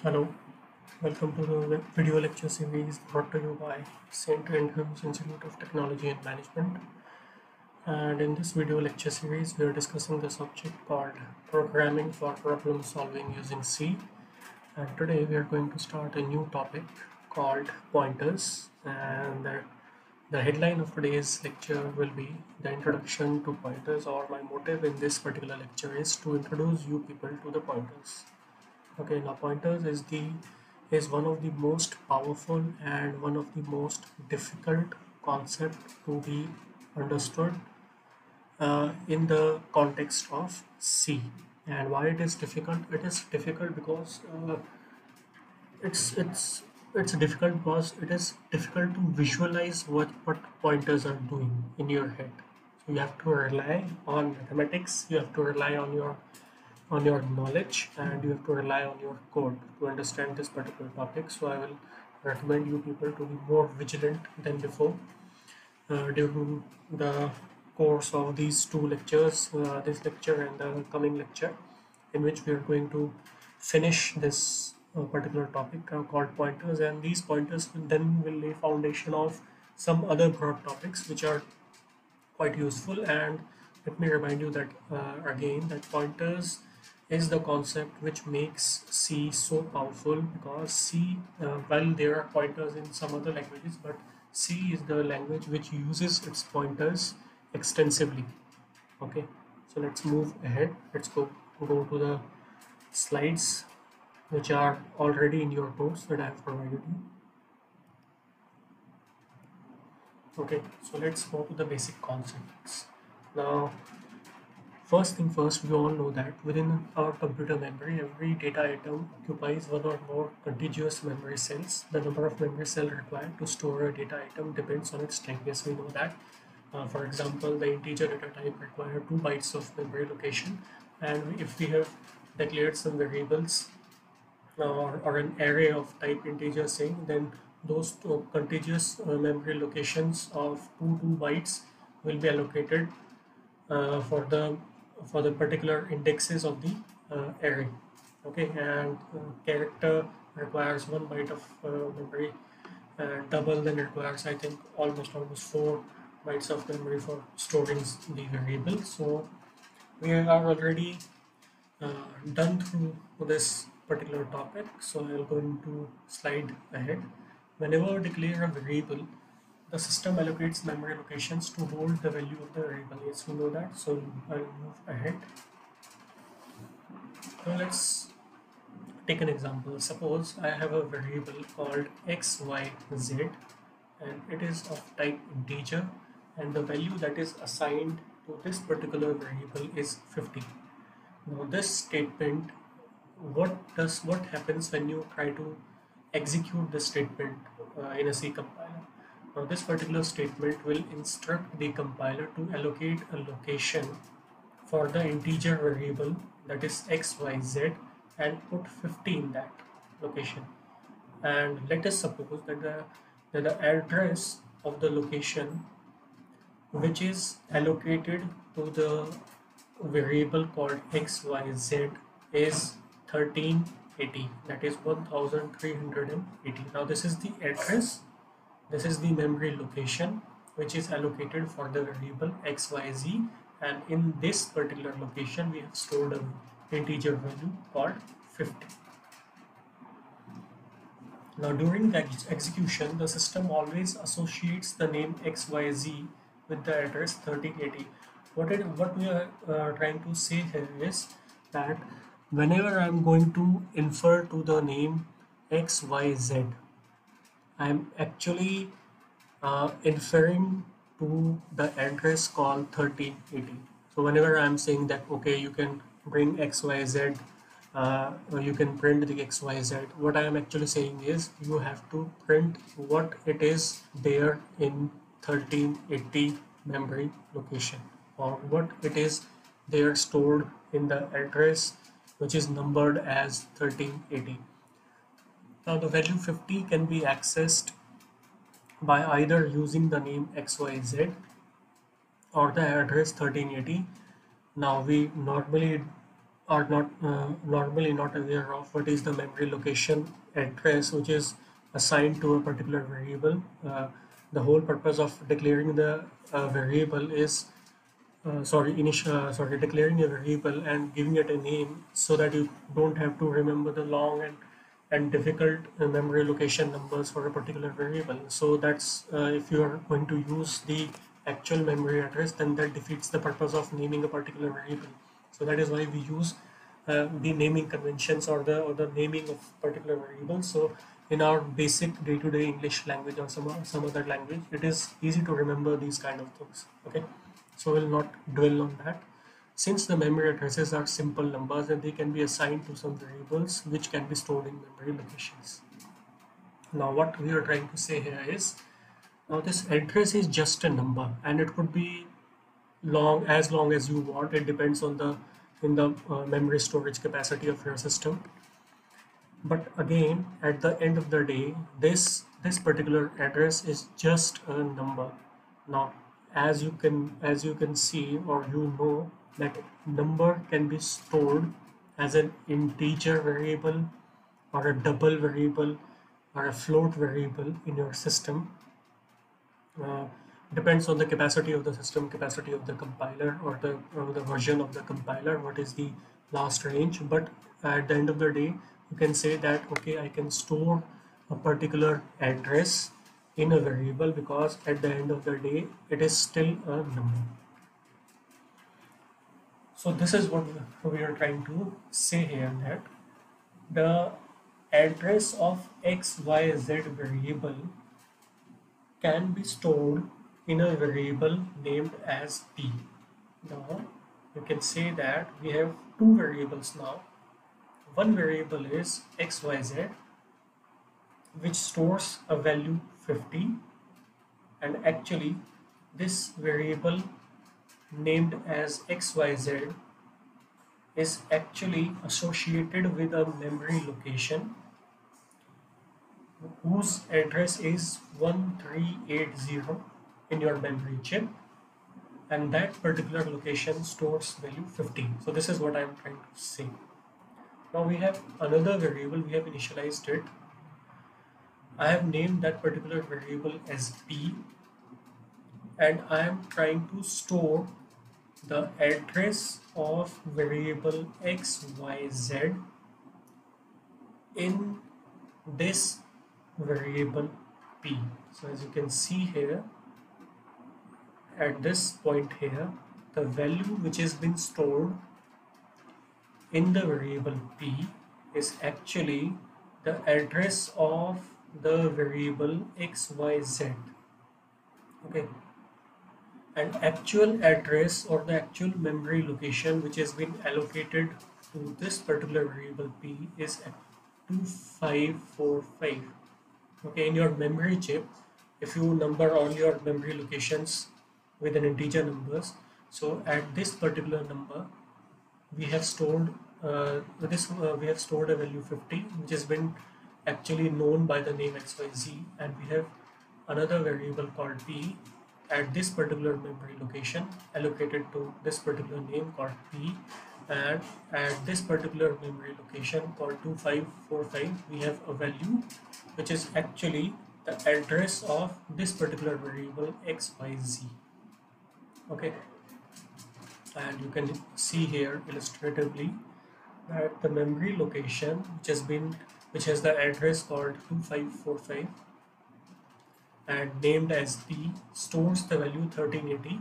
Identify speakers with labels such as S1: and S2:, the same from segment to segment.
S1: Hello, welcome to the video lecture series brought to you by St. Andrews Institute of Technology and Management. And in this video lecture series, we are discussing the subject called Programming for Problem Solving using C. And today we are going to start a new topic called pointers. And the headline of today's lecture will be the introduction to pointers, or my motive in this particular lecture is to introduce you people to the pointers. Okay, now pointers is one of the most powerful and one of the most difficult concept to be understood in the context of C. And why it is difficult? It is difficult because it's it's it's difficult because it is difficult to visualize what pointers are doing in your head. So you have to rely on mathematics. You have to rely on your knowledge, and you have to rely on your code to understand this particular topic. So I will recommend you people to be more vigilant than before during the course of these two lectures, this lecture and the coming lecture, in which we are going to finish this particular topic called pointers, and these pointers then will lay foundation of some other broad topics which are quite useful. And let me remind you that again, that pointers is the concept which makes C so powerful, because C, while there are pointers in some other languages, but C is the language which uses its pointers extensively. Okay, so let's move ahead. Let's go to the slides which are already in your notes that I have provided you. Okay, so let's go to the basic concepts. Now, first thing first, we all know that within our computer memory, every data item occupies one or more contiguous memory cells. The number of memory cells required to store a data item depends on its type. Yes, we know that. For example, the integer data type requires 2 bytes of memory location, and if we have declared some variables or an array of type integer string, then those two contiguous memory locations of 2 bytes will be allocated for the particular indexes of the array. Okay, and character requires 1 byte of memory, and double then requires, I think, almost 4 bytes of memory for storing the variable. So we are already done through this particular topic, so I'll go into slide ahead. Whenever I declare a variable, the system allocates memory locations to hold the value of the variable. Yes, we know that, so I'll move ahead. Now let's take an example. Suppose I have a variable called xyz, and it is of type integer, and the value that is assigned to this particular variable is 50. Now this statement, what happens when you try to execute this statement in a C compiler? Now this particular statement will instruct the compiler to allocate a location for the integer variable that is xyz and put 50 in that location. And let us suppose that the address of the location which is allocated to the variable called xyz is 1380, that is 1380. Now this is the address, this is the memory location which is allocated for the variable xyz, and in this particular location we have stored an integer value called 50. Now during the execution, the system always associates the name xyz with the address 1380. What we are trying to say here is that whenever I'm going to infer to the name xyz, I'm actually inferring to the address called 1380. So whenever I'm saying that, okay, you can bring xyz, you can print the xyz, what I am actually saying is you have to print what it is there in 1380 memory location, or what it is there stored in the address which is numbered as 1380. Now the value 50 can be accessed by either using the name xyz or the address 1380. Now we normally are not normally not aware of what is the memory location address which is assigned to a particular variable. The whole purpose of declaring the variable is declaring a variable and giving it a name so that you don't have to remember the long and difficult memory location numbers for a particular variable. So that's if you are going to use the actual memory address, then that defeats the purpose of naming a particular variable. So that is why we use the naming conventions or the naming of particular variables. So in our basic day-to-day English language or some other language, it is easy to remember these kind of things. Okay, so we'll not dwell on that. Since the memory addresses are simple numbers and they can be assigned to some variables which can be stored in memory locations. Now what we are trying to say here is, now this address is just a number and it could be long as you want. It depends on the memory storage capacity of your system. But again, at the end of the day, this particular address is just a number. Now as you can see, or you know, that number can be stored as an integer variable or a double variable or a float variable in your system. uh, Depends on the capacity of the system, capacity of the compiler, or the version of the compiler, what is the last range. But at the end of the day, you can say that okay, I can store a particular address in a variable because at the end of the day it is still a number. So this is what we are trying to say here, that the address of xyz variable can be stored in a variable named as p. Now you can say that we have two variables now. One variable is xyz, which stores a value 50, and actually this variable named as xyz is actually associated with a memory location whose address is 1380 in your memory chip, and that particular location stores value 50. So this is what I am trying to say. Now we have another variable, we have initialized it. I have named that particular variable as p, and I am trying to store the address of variable xyz in this variable p. So as you can see here, at this point here, the value which has been stored in the variable p is actually the address of the variable xyz. Okay, and actual address or the actual memory location which has been allocated to this particular variable p is at 2545. Okay, in your memory chip, if you number all your memory locations with an integer numbers, so at this particular number we have stored we have stored a value 50, which has been actually known by the name xyz, and we have another variable called p at this particular memory location allocated to this particular name called p, and at this particular memory location called 2545 we have a value which is actually the address of this particular variable xyz. Okay, and you can see here illustratively that the memory location which has the address called 2545 and named as p stores the value 1380,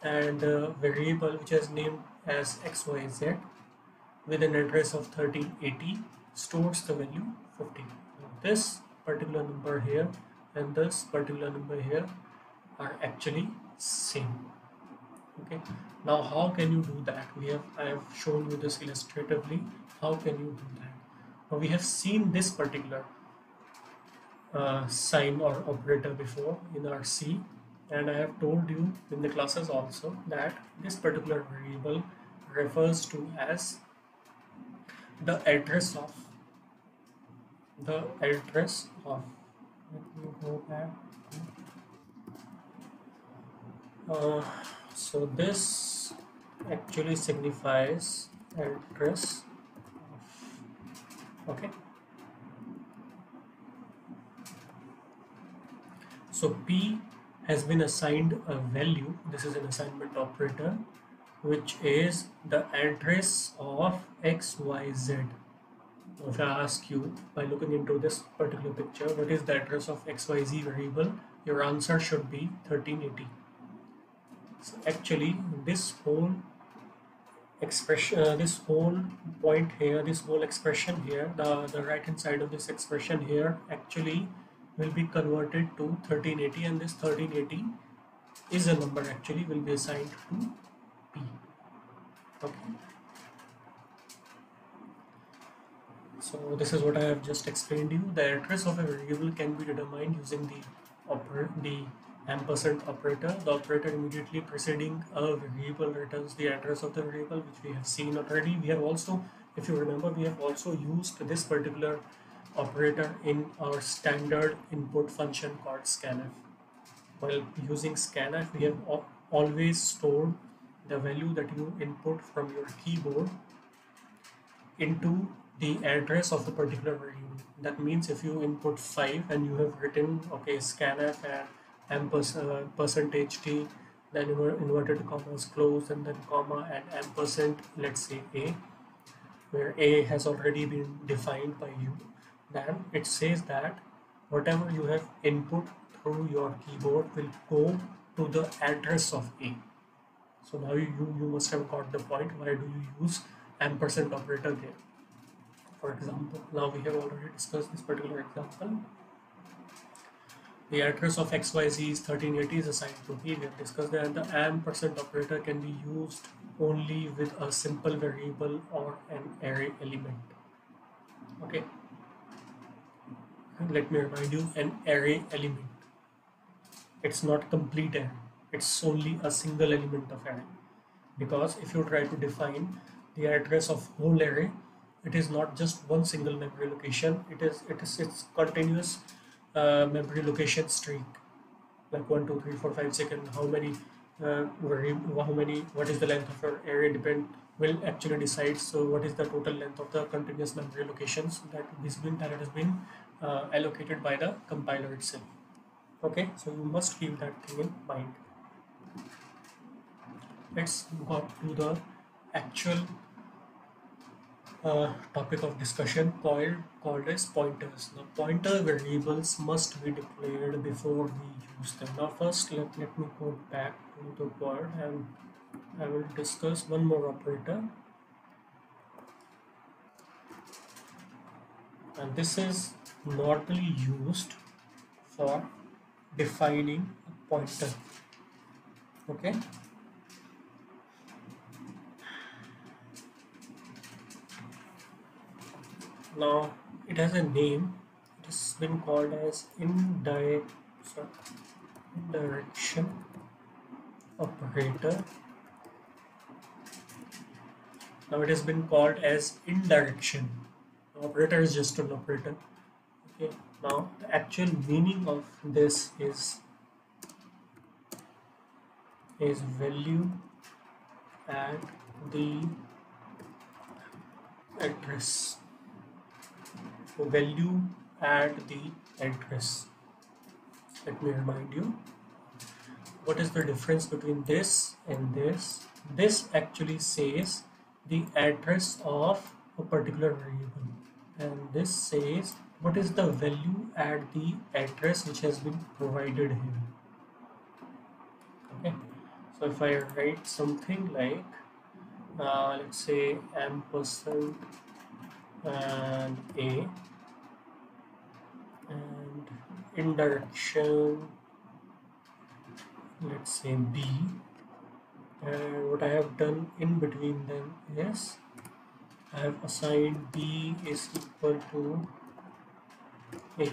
S1: and the variable which is named as xyz with an address of 1380 stores the value 50. This particular number here and this particular number here are actually same. Okay, now how can you do that? I have shown you this illustratively. How can you do that? Now we have seen this particular sign or operator before in our C, and I have told you in the classes also that this particular variable refers to as the address of let me go back. So this actually signifies address. Okay, so P has been assigned a value. This is an assignment operator, which is the address of XYZ. If I ask you by looking into this particular picture, what is the address of XYZ variable, your answer should be 1380. So actually, this whole expression, this whole point here, this whole expression here, the right hand side of this expression here actually will be converted to 1380, and this 1380 is a number actually will be assigned to P. Okay. So this is what I have just explained to you. The address of a variable can be determined using the ampersand operator. The operator immediately preceding a variable returns the address of the variable, which we have seen already. We have also, if you remember, we have also used this particular operator in our standard input function called scanf. While using scanf, we have always stored the value that you input from your keyboard into the address of a particular variable. That means if you input 5 and you have written okay scanf and percentage %t, then inverted commas close and then comma and ampersand, let's say A, where A has already been defined by you, then it says that whatever you have input through your keyboard will go to the address of A. So now you must have got the point. Why do you use ampersand operator there? For example, now we have already discussed this particular example. The address of XYZ is 1380 is assigned to P. We have discussed that the ampersand operator can be used only with a simple variable or an array element. Okay. Let me remind you, an array element. It's not complete array. It's only a single element of array. Because if you try to define the address of whole array, it is not just one single memory location. It's continuous memory location streak, like 1 2 3 4 5 6, and what is the length of your array will actually decide. So what is the total length of the continuous memory locations that has been allocated by the compiler itself. Okay, so you must keep that thing in mind. Let's go to the actual topic of discussion called as pointers. Now pointer variables must be declared before we use them. Now first let me go back to the board and I will discuss one more operator, and this is normally used for defining a pointer. Okay. Now it has a name. It has been called as indirection operator. Now it has been called as indirection. Operator is just an operator. Okay. Now the actual meaning of this is value at the address. Value at the address. Let me remind you, what is the difference between this and this? This actually says the address of a particular variable, and this says what is the value at the address which has been provided here. Okay, so if I write something like let's say ampersand and A and indirection, let's say B, and what I have done in between them is I have assigned B is equal to A.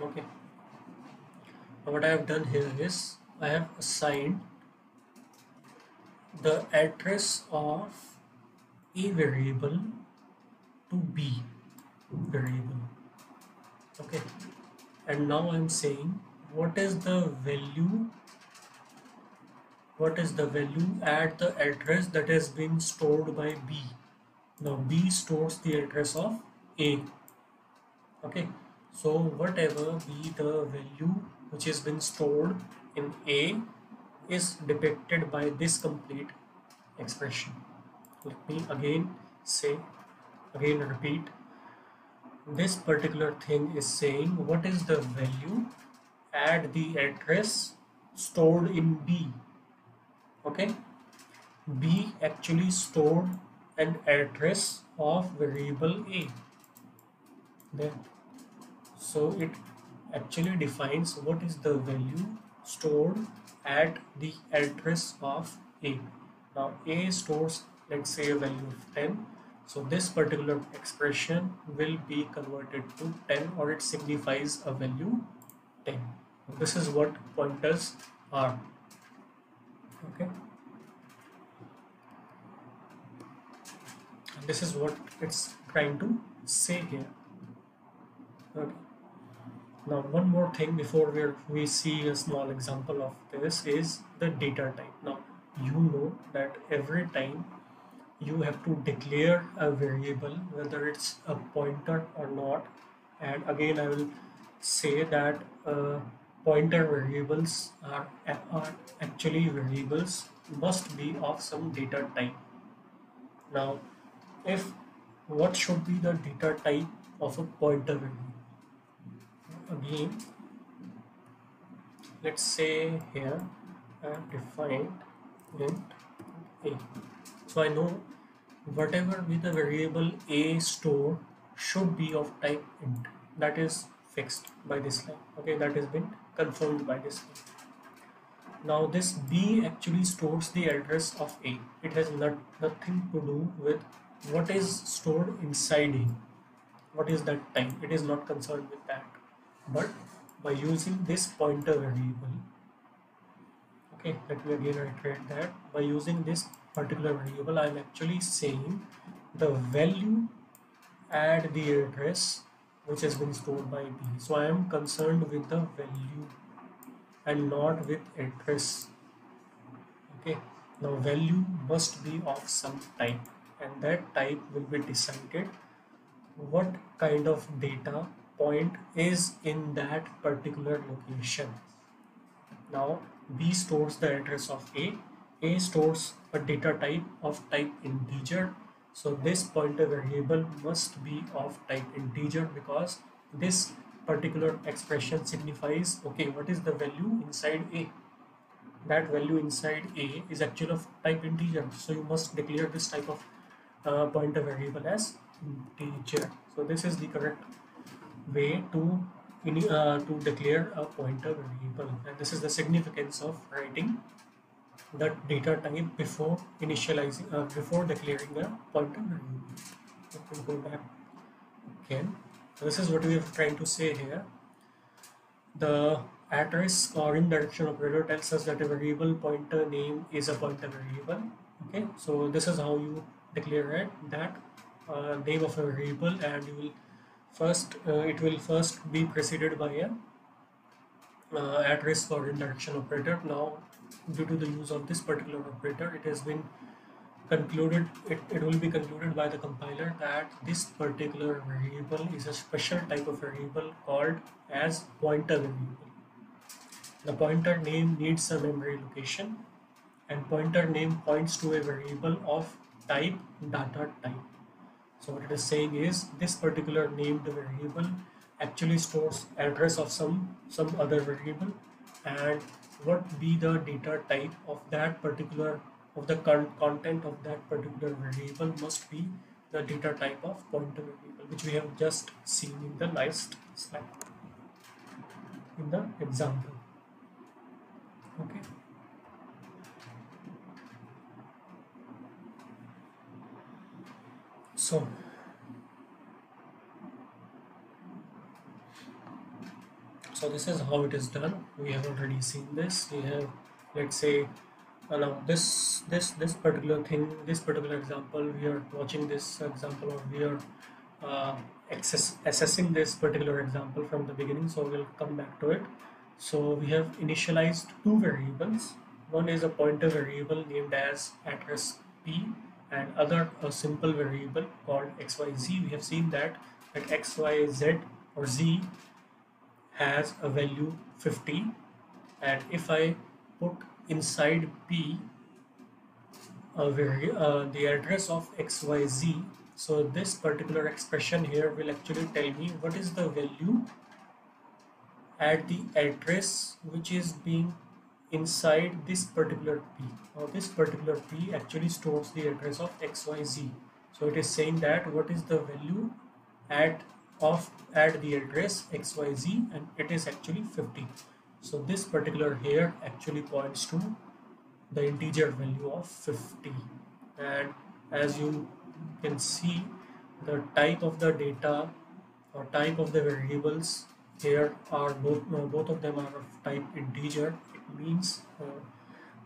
S1: Okay, now what I have done here is I have assigned the address of A variable to B variable. Okay, and now I'm saying what is the value what is the value at the address that has been stored by B. Now B stores the address of A. Okay, so whatever be the value which has been stored in A is depicted by this complete expression. Let me again repeat. This particular thing is saying what is the value at the address stored in B. Okay, B actually stored an address of variable A there. So it actually defines what is the value stored at the address of A. Now A stores, let's say, a value of 10. So this particular expression will be converted to 10, or it signifies a value 10. This is what pointers are. Okay. And this is what it's trying to say here. Okay. Now one more thing before we see a small example of this is the data type. Now you know that every time you have to declare a variable, whether it's a pointer or not, and again I will say that pointer variables are actually variables must be of some data type. Now if what should be the data type of a pointer variable? Again, let's say here I have defined int a. So I know whatever be the variable a stored should be of type int. That is fixed by this line. Okay, that has been confirmed by this line. Now this b actually stores the address of a. It has nothing to do with what is stored inside a. What is that type? It is not concerned with that. But by using this pointer variable, okay, let me again reiterate that by using this particular variable I am actually saying the value at the address which has been stored by B. So I am concerned with the value and not with address. Okay, now value must be of some type, and that type will be decided what kind of data point is in that particular location. Now B stores the address of A stores a data type of type integer. So this pointer variable must be of type integer because this particular expression signifies, okay, what is the value inside A? That value inside A is actually of type integer. So you must declare this type of pointer variable as integer. So this is the correct way to declare a pointer variable, and this is the significance of writing the data type before initializing before declaring a pointer variable. Let me go back again. So this is what we are trying to say here. The address or indirection operator tells us that a variable pointer name is a pointer variable. Okay, so this is how you declare that name of a variable, and you will first it will first be preceded by a address or indirection operator. Now due to the use of this particular operator, it has been concluded, it will be concluded by the compiler that this particular variable is a special type of variable called as pointer variable. The pointer name needs a memory location, and pointer name points to a variable of type data type. So what it is saying is this particular named variable actually stores address of some other variable, and what be the data type of that particular of the content of that particular variable must be the data type of pointer variable, which we have just seen in the last slide in the example. Okay. So this is how it is done. We have already seen this. We have, let's say, now this particular thing, this particular example, we are watching this example, or we are assessing this particular example from the beginning, so we'll come back to it. So we have initialized two variables. One is a pointer variable named as address p, and other a simple variable called xyz. We have seen that xyz or z has a value 50, and if I put inside p the address of xyz, so this particular expression here will actually tell me what is the value at the address which is being inside this particular p. Now this particular p actually stores the address of xyz, so it is saying that what is the value at at the address xyz, and it is actually 50. So this particular here actually points to the integer value of 50. And as you can see, the type of the data or type of the variables here are both of them are of type integer. It means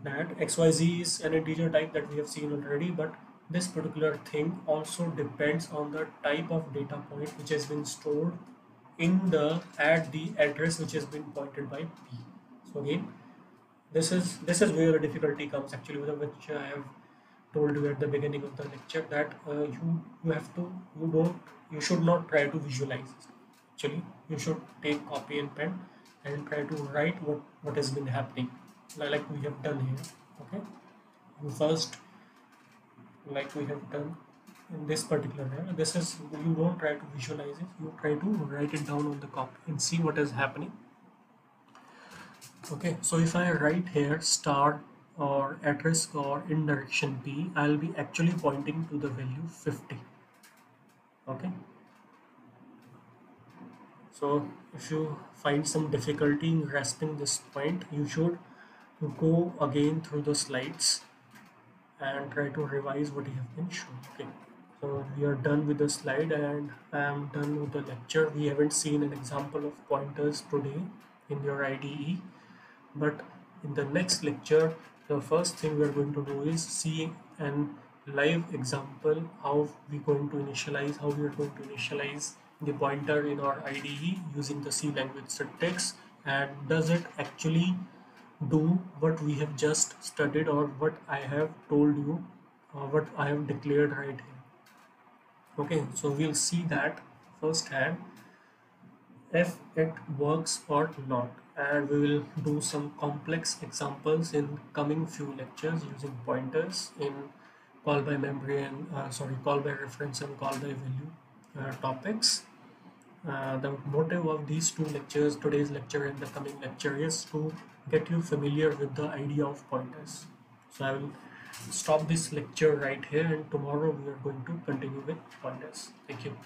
S1: that xyz is an integer type that we have seen already, but this particular thing also depends on the type of data point which has been stored in the at the address which has been pointed by p. So again, this is where the difficulty comes actually, with which I have told you at the beginning of the lecture, that you have to you should not try to visualize. Actually, you should take copy and pen and try to write what has been happening, like we have done here. Okay, you first, like we have done in this particular area, this is, you don't try to visualize it, you try to write it down on the copy and see what is happening. Okay, so if I write here star or address or in direction p, I'll be actually pointing to the value 50. Okay, so if you find some difficulty in grasping this point, you should go again through the slides and try to revise what you have been shown. Okay, so we are done with the slide and I am done with the lecture. We haven't seen an example of pointers today in your IDE, but in the next lecture, the first thing we are going to do is see an live example how we are going to initialize the pointer in our IDE using the C language syntax, and does it actually do what we have just studied or what I have told you, what I have declared right here. Okay, so we'll see that firsthand if it works or not, and we will do some complex examples in coming few lectures using pointers in call by memory and call by reference and call by value topics. The motive of these two lectures, today's lecture and the coming lecture, is to get you familiar with the idea of pointers. So I will stop this lecture right here, and tomorrow we are going to continue with pointers. Thank you.